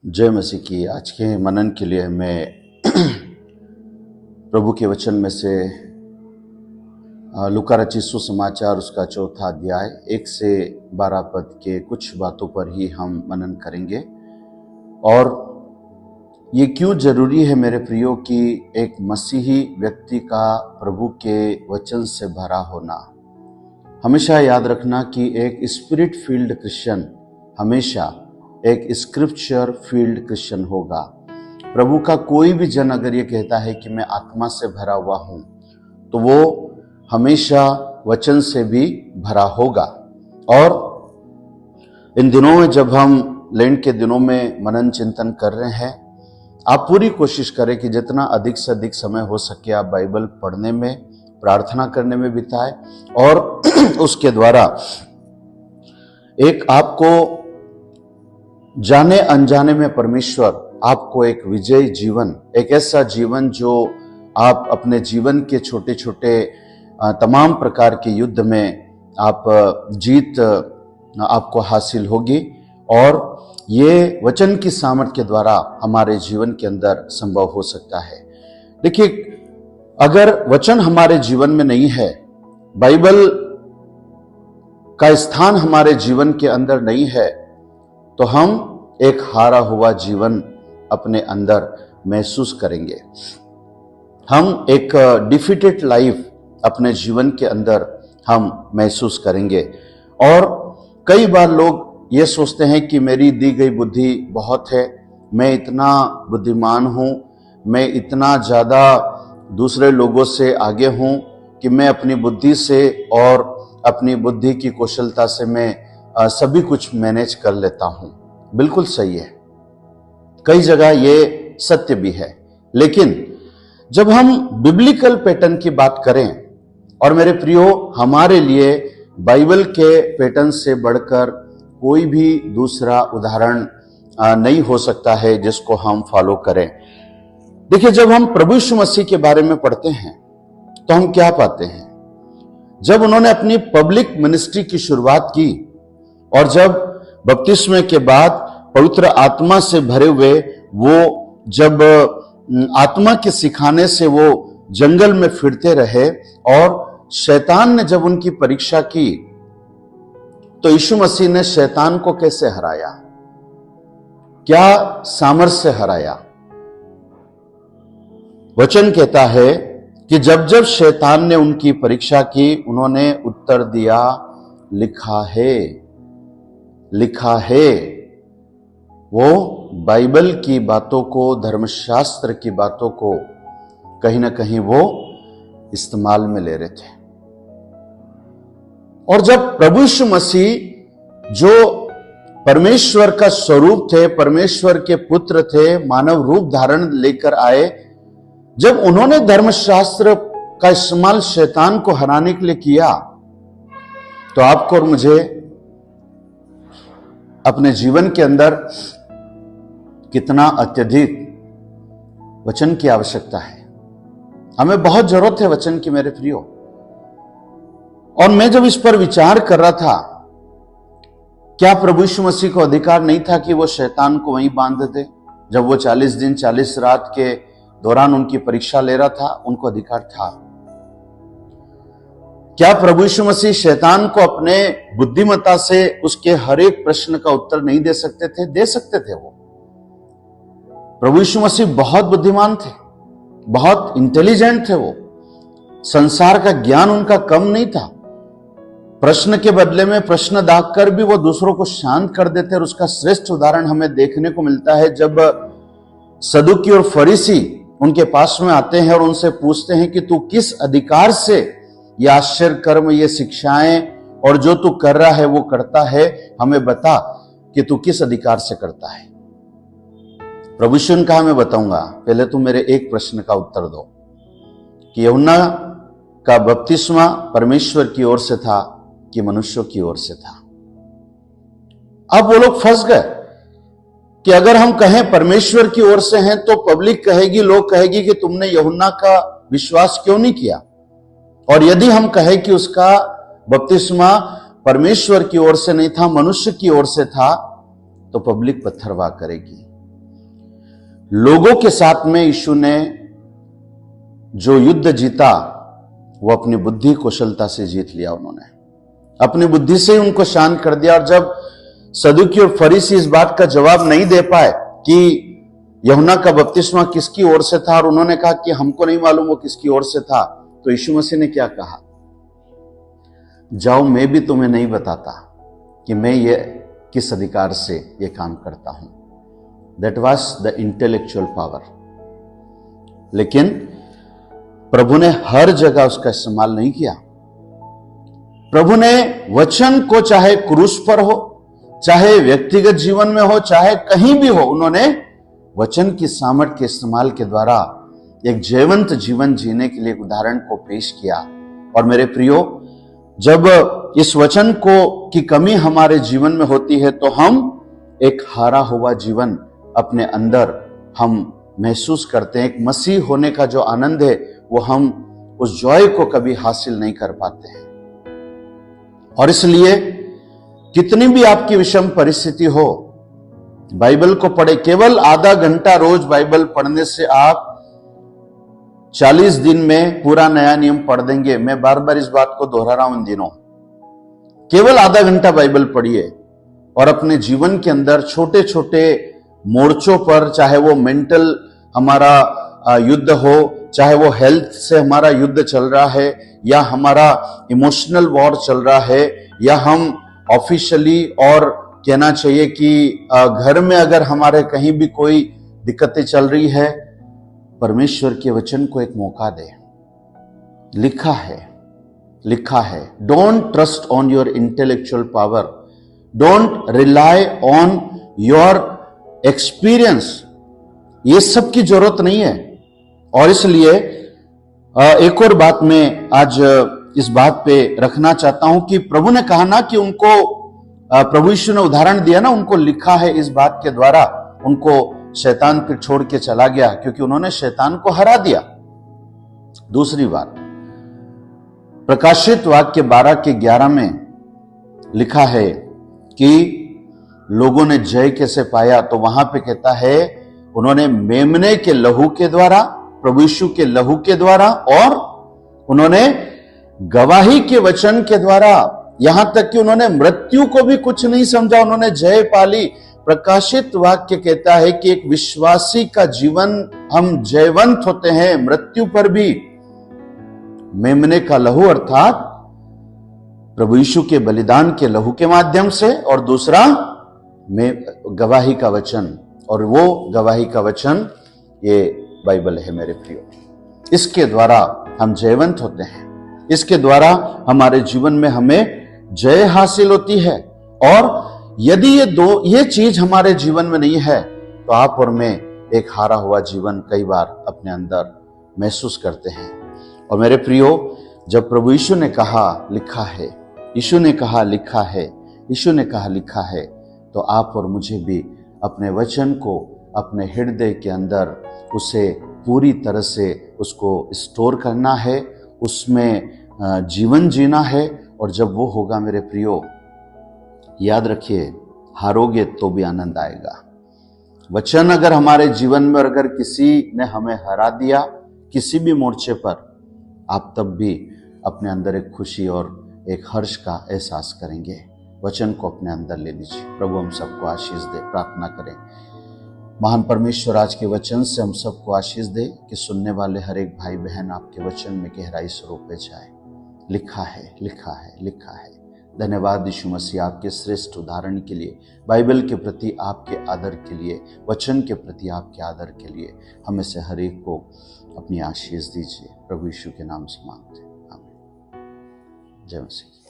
जय मसीह की। आज के मनन के लिए मैं प्रभु के वचन में से लूका रचित सुसमाचार उसका 4था अध्याय 1 से 12 पद के कुछ बातों पर ही हम मनन करेंगे। और ये क्यों जरूरी है मेरे प्रियो कि एक मसीही व्यक्ति का प्रभु के वचन से भरा होना। हमेशा याद रखना कि एक स्पिरिट फील्ड क्रिश्चियन हमेशा एक स्क्रिप्चर फील्ड क्रिश्चियन होगा। प्रभु का कोई भी जन अगर ये कहता है कि मैं आत्मा से भरा हुआ हूं, तो वो हमेशा वचन से भी भरा होगा। और इन दिनों में जब हम लेंट के दिनों में मनन चिंतन कर रहे हैं, आप पूरी कोशिश करें कि जितना अधिक से अधिक समय हो सके आप बाइबल पढ़ने में, प्रार्थना करने में बिताएं और उसके द्वारा एक आपको जाने अनजाने में परमेश्वर आपको एक विजयी जीवन, एक ऐसा जीवन जो आप अपने जीवन के छोटे छोटे तमाम प्रकार के युद्ध में आप जीत आपको हासिल होगी। और ये वचन की सामर्थ्य के द्वारा हमारे जीवन के अंदर संभव हो सकता है। देखिए, अगर वचन हमारे जीवन में नहीं है, बाइबल का स्थान हमारे जीवन के अंदर नहीं है, तो हम एक हारा हुआ जीवन अपने अंदर महसूस करेंगे। हम एक डिफीटेड लाइफ अपने जीवन के अंदर हम महसूस करेंगे। और कई बार लोग ये सोचते हैं कि मेरी दी गई बुद्धि बहुत है, मैं इतना बुद्धिमान हूं, मैं इतना ज्यादा दूसरे लोगों से आगे हूं कि मैं अपनी बुद्धि से और अपनी बुद्धि की कुशलता से मैं सभी कुछ मैनेज कर लेता हूं। बिल्कुल सही है, कई जगह ये सत्य भी है। लेकिन जब हम बिब्लिकल पैटर्न की बात करें, और मेरे प्रियो, हमारे लिए बाइबल के पैटर्न से बढ़कर कोई भी दूसरा उदाहरण नहीं हो सकता है जिसको हम फॉलो करें। देखिए, जब हम प्रभु यीशु मसीह के बारे में पढ़ते हैं तो हम क्या पाते हैं? जब उन्होंने अपनी पब्लिक मिनिस्ट्री की शुरुआत की और जब बपतिस्मे के बाद पवित्र आत्मा से भरे हुए वो जब आत्मा के सिखाने से वो जंगल में फिरते रहे और शैतान ने जब उनकी परीक्षा की, तो यीशु मसीह ने शैतान को कैसे हराया, क्या सामर्थ्य से हराया? वचन कहता है कि जब जब शैतान ने उनकी परीक्षा की, उन्होंने उत्तर दिया, लिखा है, लिखा है। वो बाइबल की बातों को, धर्मशास्त्र की बातों को कहीं ना कहीं वो इस्तेमाल में ले रहे थे। और जब प्रभु यीशु मसीह जो परमेश्वर का स्वरूप थे, परमेश्वर के पुत्र थे, मानव रूप धारण लेकर आए, जब उन्होंने धर्मशास्त्र का इस्तेमाल शैतान को हराने के लिए किया, तो आपको और मुझे अपने जीवन के अंदर कितना अत्यधिक वचन की आवश्यकता है। हमें बहुत जरूरत है वचन की, मेरे प्रियो। और मैं जब इस पर विचार कर रहा था, क्या प्रभु यीशु मसीह को अधिकार नहीं था कि वो शैतान को वहीं बांध देते? जब वो 40 दिन 40 रात के दौरान उनकी परीक्षा ले रहा था, उनको अधिकार था। क्या प्रभु यीशु मसीह शैतान को अपने बुद्धिमत्ता से उसके हर एक प्रश्न का उत्तर नहीं दे सकते थे? दे सकते थे। वो प्रभु यीशु मसीह बहुत बुद्धिमान थे, बहुत इंटेलिजेंट थे। वो संसार का ज्ञान उनका कम नहीं था। प्रश्न के बदले में प्रश्न दागकर भी वो दूसरों को शांत कर देते। और उसका श्रेष्ठ उदाहरण हमें देखने को मिलता है जब सदुकी और फरीसी उनके पास में आते हैं और उनसे पूछते हैं कि तू किस अधिकार से ये आश्चर्य कर्म, ये शिक्षाएं और जो तू कर रहा है वो करता है, हमें बता कि तू किस अधिकार से करता है। प्रभु यीशु ने कहा, मैं बताऊंगा, पहले तू मेरे एक प्रश्न का उत्तर दो कि यूहन्ना का बपतिस्मा परमेश्वर की ओर से था कि मनुष्यों की ओर से था? अब वो लोग फंस गए कि अगर हम कहें परमेश्वर की ओर से हैं तो पब्लिक कहेगी, लोग कहेगी कि तुमने यूहन्ना का विश्वास क्यों नहीं किया। और यदि हम कहें कि उसका बपतिस्मा परमेश्वर की ओर से नहीं था, मनुष्य की ओर से था, तो पब्लिक पत्थरवाह करेगी। लोगों के साथ में यीशु ने जो युद्ध जीता वो अपनी बुद्धि कुशलता से जीत लिया। उन्होंने अपनी बुद्धि से उनको शांत कर दिया। और जब सदूकी और फरीसी इस बात का जवाब नहीं दे पाए कि यूहन्ना का बपतिस्मा किसकी ओर से था और उन्होंने कहा कि हमको नहीं मालूम वो किसकी ओर से था, तो यीशु मसीह ने क्या कहा, जाओ मैं भी तुम्हें नहीं बताता कि मैं ये किस अधिकार से ये काम करता हूं। That was the intellectual power. लेकिन प्रभु ने हर जगह उसका इस्तेमाल नहीं किया। प्रभु ने वचन को चाहे क्रूस पर हो, चाहे व्यक्तिगत जीवन में हो, चाहे कहीं भी हो, उन्होंने वचन की सामर्थ्य के इस्तेमाल के द्वारा एक जीवंत जीवन जीने के लिए एक उदाहरण को पेश किया। और मेरे प्रियो, जब इस वचन को की कमी हमारे जीवन में होती है तो हम एक हारा हुआ जीवन अपने अंदर हम महसूस करते हैं। एक मसीह होने का जो आनंद है वो हम उस जॉय को कभी हासिल नहीं कर पाते हैं। और इसलिए कितनी भी आपकी विषम परिस्थिति हो, बाइबल को पढ़े। केवल आधा घंटा रोज बाइबल पढ़ने से आप 40 दिन में पूरा नया नियम पढ़ देंगे। मैं बार बार इस बात को दोहरा रहा हूं इन दिनों। केवल आधा घंटा बाइबल पढ़िए और अपने जीवन के अंदर छोटे छोटे मोर्चों पर, चाहे वो मेंटल हमारा युद्ध हो, चाहे वो हेल्थ से हमारा युद्ध चल रहा है, या हमारा इमोशनल वॉर चल रहा है, या हम ऑफिशियली और कहना चाहिए कि घर में अगर हमारे कहीं भी कोई दिक्कतें चल रही है, परमेश्वर के वचन को एक मौका दे। लिखा है, don't trust on your intellectual power, don't rely on your experience. ये सब की जरूरत नहीं है। और इसलिए एक और बात मैं आज इस बात पे रखना चाहता हूं कि प्रभु ने कहा ना कि उनको, प्रभु यीशु ने उदाहरण दिया ना, उनको लिखा है, इस बात के द्वारा उनको शैतान फिर छोड़ के चला गया क्योंकि उन्होंने शैतान को हरा दिया। दूसरी बात, प्रकाशित वाक्य 12 के 11 में लिखा है कि लोगों ने जय कैसे पाया, तो वहां पे कहता है उन्होंने मेमने के लहू के द्वारा, प्रभु यीशु के लहू के द्वारा, और उन्होंने गवाही के वचन के द्वारा, यहां तक कि उन्होंने मृत्यु को भी कुछ नहीं समझा, उन्होंने जय पाली। प्रकाशित वाक्य कहता है कि एक विश्वासी का जीवन, हम जयवंत होते हैं मृत्यु पर भी मेमने का लहू अर्थात प्रभु यीशु के बलिदान के लहू के माध्यम से, और दूसरा में गवाही का वचन, और वो गवाही का वचन ये बाइबल है मेरे प्रियो। इसके द्वारा हम जयवंत होते हैं, इसके द्वारा हमारे जीवन में हमें जय हासिल होती है। और यदि ये चीज हमारे जीवन में नहीं है तो आप और मैं एक हारा हुआ जीवन कई बार अपने अंदर महसूस करते हैं। और मेरे प्रियो, जब प्रभु यीशु ने कहा लिखा है, यीशु ने कहा लिखा है, यीशु ने कहा लिखा है, तो आप और मुझे भी अपने वचन को अपने हृदय के अंदर उसे पूरी तरह से उसको स्टोर करना है, उसमें जीवन जीना है। और जब वो होगा मेरे प्रियो, याद रखिए, हारोगे तो भी आनंद आएगा। वचन अगर हमारे जीवन में, अगर किसी ने हमें हरा दिया किसी भी मोर्चे पर, आप तब भी अपने अंदर एक खुशी और एक हर्ष का एहसास करेंगे। वचन को अपने अंदर ले लीजिए। प्रभु हम सबको आशीष दे। प्रार्थना करें। महान परमेश्वर, आज के वचन से हम सबको आशीष दे कि सुनने वाले हर एक भाई बहन आपके वचन में गहराई से रोपे जाए। लिखा है, लिखा है, लिखा है। धन्यवाद यीशु मसीह, आपके श्रेष्ठ उदाहरण के लिए, बाइबल के प्रति आपके आदर के लिए, वचन के प्रति आपके आदर के लिए। हमें से हर एक को अपनी आशीष दीजिए। प्रभु यीशु के नाम से मांगते हैं, आमीन। जय मसीह।